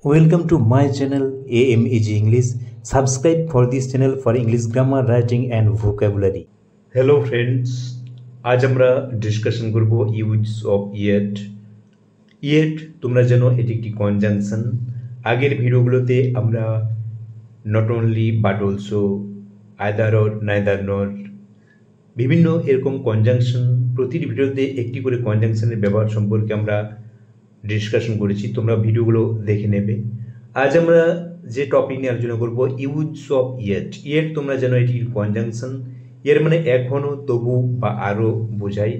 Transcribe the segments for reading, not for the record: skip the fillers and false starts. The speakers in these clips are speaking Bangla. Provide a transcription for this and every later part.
Welcome to my channel AMEG English. Subscribe for this channel for English grammar, writing and vocabulary. Hello friends, আজ আমরা ডিসকাশন করব ইউজ অফ ইয়েট। ইয়েট তোমরা জানো এটি একটি কনজাংশন। আগের ভিডিওগুলোতে আমরা not only but also, either or, neither নর, বিভিন্ন এরকম কনজাংশন, প্রতিটি ভিডিওতে একটি করে কনজাংশনের ব্যবহার সম্পর্কে আমরা ডিসকাশন করেছি। তোমরা ভিডিওগুলো দেখে নেবে। আজ আমরা যে টপিক নিয়ে আলোচনা করব ইউজ অফ ইয়েট। ইয়েট তোমরা জানো এটি কনজাংশন। এর মানে এখনও, তবু বা আরও বোঝায়,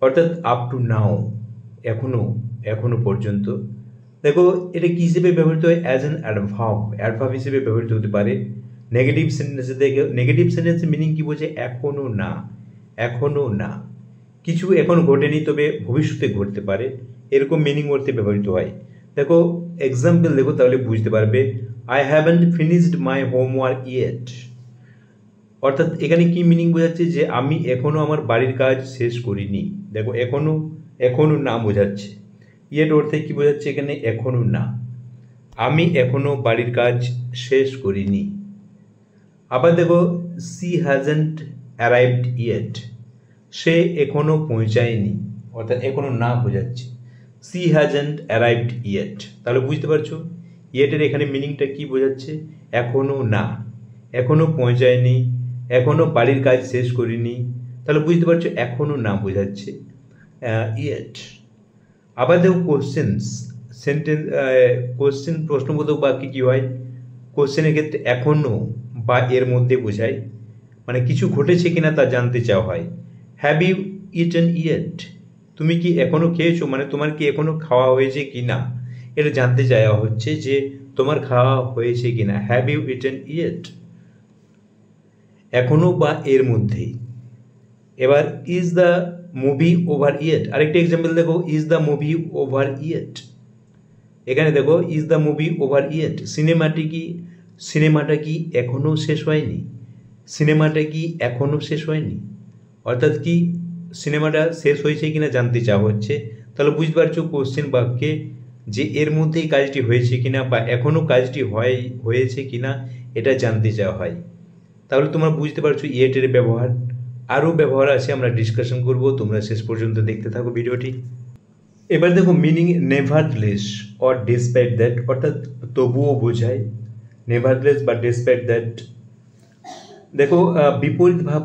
অর্থাৎ আপ টু নাও, এখনও পর্যন্ত। দেখো এটা কী হিসেবে ব্যবহৃত হয়? অ্যাজ অ্যান অ্যাডভার্ব হিসেবে ব্যবহৃত হতে পারে। নেগেটিভ সেন্টেন্সে দেখে, নেগেটিভ সেন্টেন্সের মিনিং কী বোঝে? এখনও না, কিছু এখন ঘটেনি তবে ভবিষ্যতে ঘটতে পারে, এরকম মিনিং করতে ব্যবহৃত হয়। দেখো এক্সাম্পল দেখো, তাহলে বুঝতে পারবে। I haven't finished my homework yet. অর্থাৎ এখানে কি মিনিং বোঝাচ্ছে? যে আমি এখনও আমার বাড়ির কাজ শেষ করিনি। দেখো এখনও না বোঝাচ্ছে। ইয়েট অর্থে কি বোঝাচ্ছে এখানে? এখনও না, আমি এখনও বাড়ির কাজ শেষ করিনি। আবার দেখো সি হ্যাজেন্ট অ্যারাইভড ইয়েট, সে এখনও পৌঁছায়নি, অর্থাৎ এখনও না বোঝাচ্ছে। সি হ্যাজেন্ট অ্যারাইভড ইয়েট, তাহলে বুঝতে পারছো ইয়েটের এখানে মিনিংটা কি বোঝাচ্ছে? এখনও না, এখনও পৌঁছায়নি, এখনও বাড়ির কাজ শেষ করিনি, তাহলে বুঝতে পারছো এখনও না বোঝাচ্ছে ইয়েট। আবার দেখো কোশ্চেন, প্রশ্নবোধক বাক্য কী হয়? কোশ্চেনের ক্ষেত্রে এখনও বা এর মধ্যে বোঝায়, মানে কিছু ঘটেছে কিনা তা জানতে চাওয়া হয়। হ্যাভ ইউ ইটেন ইয়েট, তুমি কি এখনও খেয়েছো, মানে তোমার কি এখনও খাওয়া হয়েছে কি না, এটা জানতে চাওয়া হচ্ছে যে তোমার খাওয়া হয়েছে কি না। হ্যাভ ইউ ইটেন ইয়েট, এখনও বা এর মধ্যেই। এবার is the movie over yet, আরেকটা এক্সাম্পল দেখো, is the movie over yet. এখানে দেখো is the movie over yet, সিনেমাটা কি এখনও শেষ হয়নি, সিনেমাটা কি এখনও শেষ হয়নি, অর্থাৎ কি সিনেমাটা শেষ হয়েছে কিনা জানতে চাওয়া হচ্ছে। তাহলে বুঝতে পারছো কোশ্চেন বাক্যে যে এর মধ্যেই কাজটি হয়েছে কিনা বা এখনও কাজটি হয়েছে কিনা এটা জানতে চাওয়া হয়। তাহলে তোমরা বুঝতে পারছো ইয়েটের ব্যবহার। আরও ব্যবহার আছে, আমরা ডিসকাশন করব, তোমরা শেষ পর্যন্ত দেখতে থাকো ভিডিওটি। এবার দেখো মিনিং নেভারথলেস অর ডেসপাইট দ্যাট, অর্থাৎ তবুও বোঝায়। নেভারথলেস বা ডেসপাইট দ্যাট। দেখো বিপরীত ভাব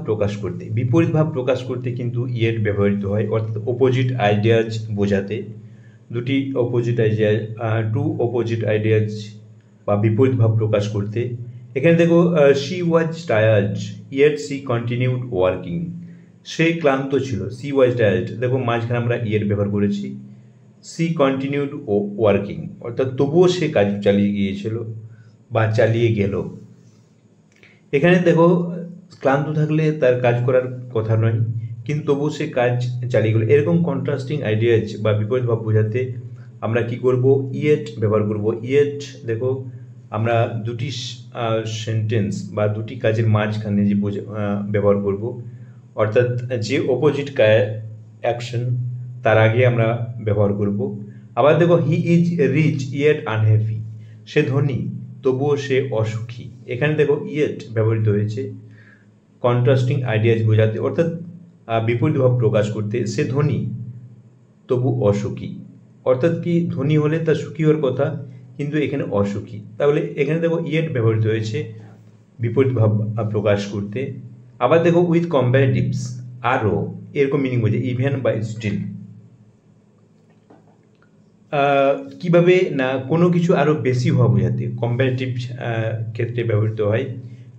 প্রকাশ করতে কিন্তু ইয়েট ব্যবহৃত হয়, অর্থাৎ অপোজিট আইডিয়াজ বোঝাতে। টু অপোজিট আইডিয়াজ বা বিপরীত ভাব প্রকাশ করতে। এখানে দেখো she was tired yet she continued working, সে ক্লান্ত ছিল, শি ওয়াজ টায়ার্ড। দেখো মাঝখানে আমরা ইয়েট ব্যবহার করেছি। শি কন্টিনিউড ওয়ার্কিং, অর্থাৎ তবুও সে কাজ চালিয়ে গিয়েছিল বা চালিয়ে গেল। এখানে দেখো ক্লান্ত থাকলে তার কাজ করার কথা নয়, কিন্তু তবুও সে কাজ চালিয়ে গেল। এরকম কন্ট্রাস্টিং আইডিয়াজ বা বিপরীত ভাব বোঝাতে আমরা কি করব? ইয়েট ব্যবহার করব। ইয়েট দেখো আমরা দুটি সেন্টেন্স বা দুটি কাজের মাঝখানে যে ব্যবহার করব, অর্থাৎ যে অপোজিট অ্যাকশন তার আগে আমরা ব্যবহার করব। আবার দেখো he is rich yet unhappy, সে ধনী তবুও সে অসুখী। এখানে দেখো ইয়েট ব্যবহৃত হয়েছে কন্ট্রাস্টিং আইডিয়াজ বোঝাতে, অর্থাৎ বিপরীত ভাব প্রকাশ করতে। সে ধনী তবু অসুখী, অর্থাৎ কি ধনী হলে তার সুখী হওয়ার কথা, কিন্তু এখানে অসুখী। তাহলে এখানে দেখো ইয়েট ব্যবহৃত হয়েছে বিপরীত ভাব প্রকাশ করতে। আবার দেখো উইথ কম্পারেটিভস, আরও, এরকম মিনিং বোঝে। ইভেন বা স্টিল, কিভাবে না কোনো কিছু আরও বেশি হওয়া বোঝাতে কম্পারেটিভ ক্ষেত্রে ব্যবহৃত হয়,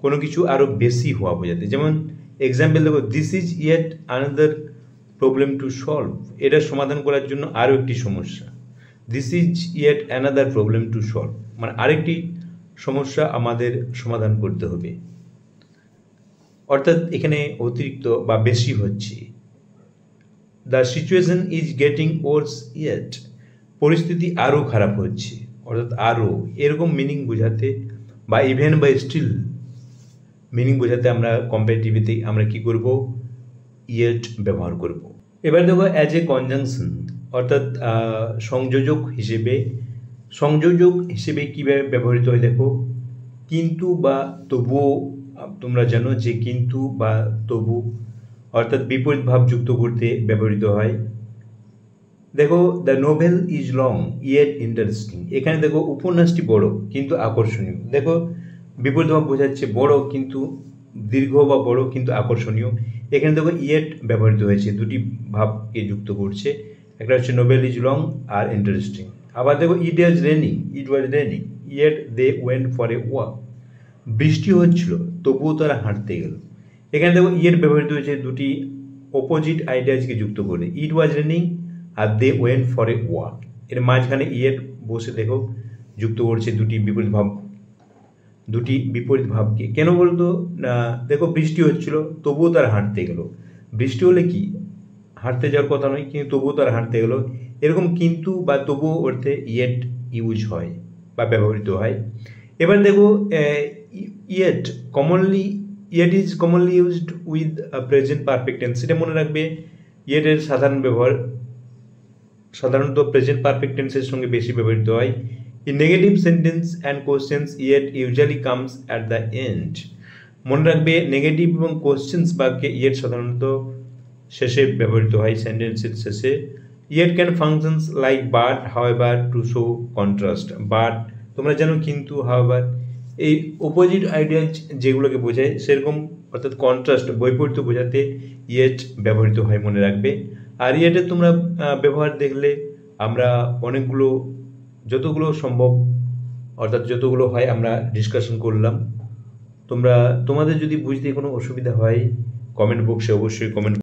কোনো কিছু আরও বেশি হওয়া বোঝাতে। যেমন এক্সাম্পল দেখো, this is yet another problem to solve, এটা সমাধান করার জন্য আরও একটি সমস্যা। This is yet another problem to solve, মানে আরেকটি সমস্যা আমাদের সমাধান করতে হবে, অর্থাৎ এখানে অতিরিক্ত বা বেশি হচ্ছে। The situation is getting Wars yet, পরিস্থিতি আরও খারাপ হচ্ছে, অর্থাৎ আরও, এরকম মিনিং বোঝাতে। বা ইভেন বা স্টিল মিনিং বোঝাতে আমরা কম্পারেটিভিতে আমরা কি করব? ইয়েট ব্যবহার করব। এবার দেখো অ্যাজ এ কনজাংশন, অর্থাৎ সংযোজক হিসেবে সংযোজক হিসেবে কীভাবে ব্যবহৃত হয় দেখো, কিন্তু বা তবুও তোমরা জানো যে কিন্তু বা তবু অর্থাৎ বিপরীত ভাব যুক্ত করতে ব্যবহৃত হয়। দেখো the novel is long yet interesting, এখানে দেখো উপন্যাসটি বড় কিন্তু আকর্ষণীয়। দেখো বিপরীত ভাব বোঝাচ্ছে বড় কিন্তু দীর্ঘ বা বড় কিন্তু আকর্ষণীয়। এখানে দেখো ইয়েট ব্যবহৃত হয়েছে, দুটি ভাবকে যুক্ত করছে, একটা হচ্ছে নোভেল ইজ লং আর ইন্টারেস্টিং। আবার দেখো it was raining yet they went for a walk, বৃষ্টি হচ্ছিল তবুও তারা হাঁটতে গেল। এখানে দেখো ইয়েট ব্যবহৃত হয়েছে দুটি অপোজিট আইডিয়াজকে যুক্ত করে, ইট ওয়াজ রেনিং আর they went for a walk, এর মাঝখানে ইয়েট বসে দেখো যুক্ত করছে দুটি বিপরীত ভাবকে। কেন বলতো না, দেখো বৃষ্টি হচ্ছিল তবুও তারা হাঁটতে গেল, বৃষ্টি হলে কি হাঁটতে যাওয়ার কথা নয় কিন্তু তবুও তারা হাঁটতে গেল, এরকম কিন্তু বা তবুও অর্থে ইয়েট ইউজ হয় বা ব্যবহৃত হয়। এবার দেখো yet is commonly used with present perfect tense, সেটা মনে রাখবে। ইয়েটের সাধারণ ব্যবহার সাধারণত প্রেজেন্ট পারফেক্ট টেন্সের সঙ্গে বেশি ব্যবহৃত হয়। In negative sentence and questions yet usually comes at the end, মনে রাখবে নেগেটিভ এবং কোশ্চেন্স বাক্যে ইয়েট সাধারণত শেষে ব্যবহৃত হয়, সেন্টেন্সের শেষে। Yet can functions like but however to show contrast, but তোমরা জানো কিন্তু হাউএভার এই অপোজিট আইডিয়া যেগুলোকে বোঝায় সেরকম, অর্থাৎ কন্ট্রাস্ট বৈপরীত্য বোঝাতে ইয়েট ব্যবহৃত হয়, মনে রাখবে। আর ইয়েটের তোমরা ব্যবহার দেখলে আমরা অনেকগুলো যতগুলো সম্ভব অর্থাৎ যতগুলো হয় আমরা ডিসকাশন করলাম। তোমাদের যদি বুঝতে কোনো অসুবিধা হয় কমেন্ট বক্সে অবশ্যই কমেন্ট